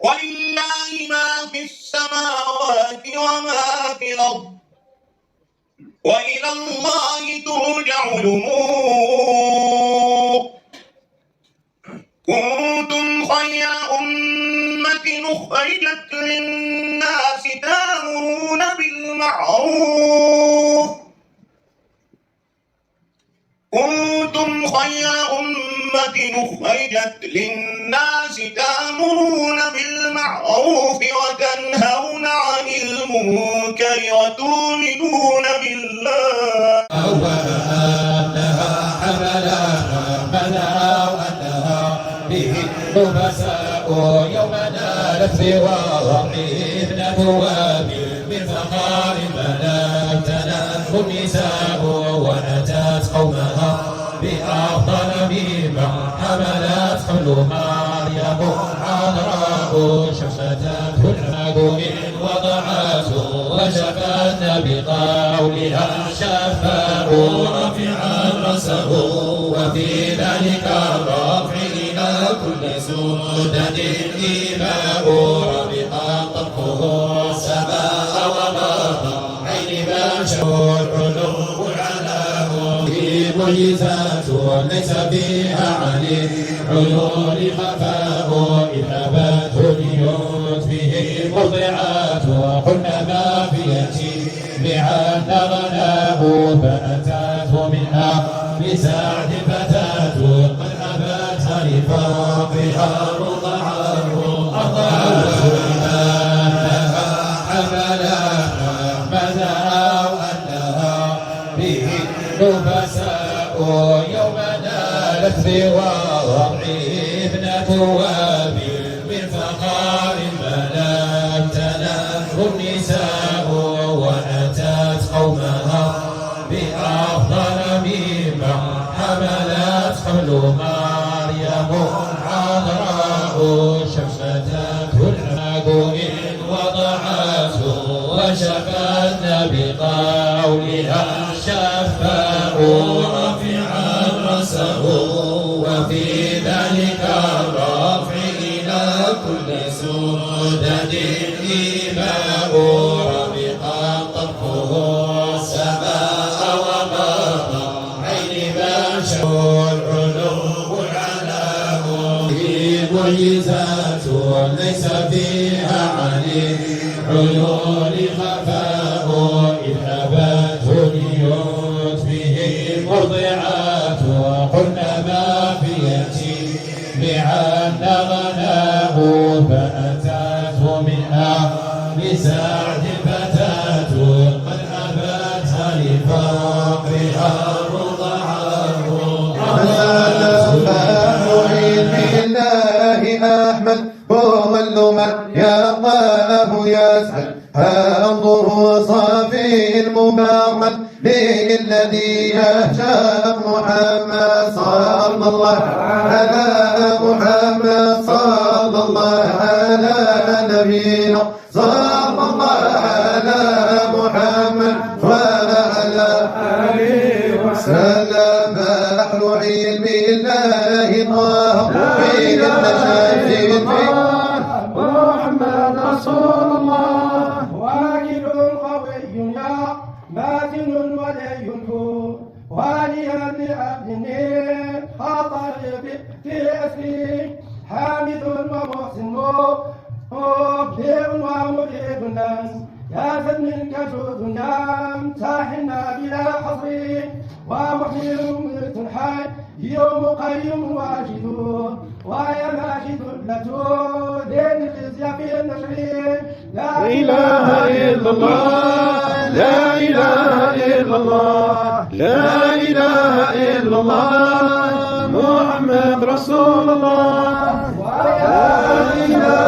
ولله ما في السماوات وما في الأرض وإلى الله ترجع الأمور. كنتم خير أمة أخرجت للناس تأمرون بالمعروف كنتم خير أمة أخرجت للناس تأمرون بالمعروف وتنهون عن المنكر وتؤمنون بالله. وأنها حملها وأنها به النفساء يوم نالت بوضعه ابنة وابل بالفخار ملكتنا النساء وأتت قومها بأفضل مما حملت حمل مريم عذراء شفتته الماء إن وضعته وشفت بقولها شفاء رفعا رأسه وفي ذلك الرفع إلى كل سدد إيماء ربقا طرفه السماء ومر عين بشر علو علاه معجزات ليس فيها عن العيون خفاء إذ أبت اليوت فيه مرضعات وقلنا ما في يتيم غناه فأتته منها بسعد فتاة قد أبت لفاقها رضعاه أضاعت أنها حملها مدها وأنها به النفساء يوم نالت بوضعه ابنة وابل بالفخار ملكتنا النساء وأتت قومها بأفضل مما حملت حمل مريم عذراء شفتته الماء إن وضعته وشفت بقولها شفاء رفعا رأسه وفي ذلك الرفع إلى كل سدد إيماء ربقا طرفه السماء ومر عين بشر العلو علاه معجزات ليس فيها عن العيون خفاء إذ أبت اليوت فيه مرضعات وقلنا ما في يتيم غناه فأتته منها بسعد فتاة قد أبت لفاقها رضعاه. أحمد وظل من يرضاه يسعد انظروا صافي المبارك للذي يهجى محمد صلى الله على محمد صلى الله على نبينا صلى الله على محمد وعلى آله وسلم. بحر علم الله طه بين المشايخ محمد رسول الله واكل قوي يا ماتن ولي واليا لعبد خاطر في أسري حامد ومحسن مبدع ومجيب الناس يا فن كجود نام ساحنا بلا حصر ومحيي مميت حي يوم قيم واجد ويا ماجد لتو دين الخزي في النشر لا إله إلا الله لا إله إلا الله لا إله إلا الله محمد رسول الله لا إله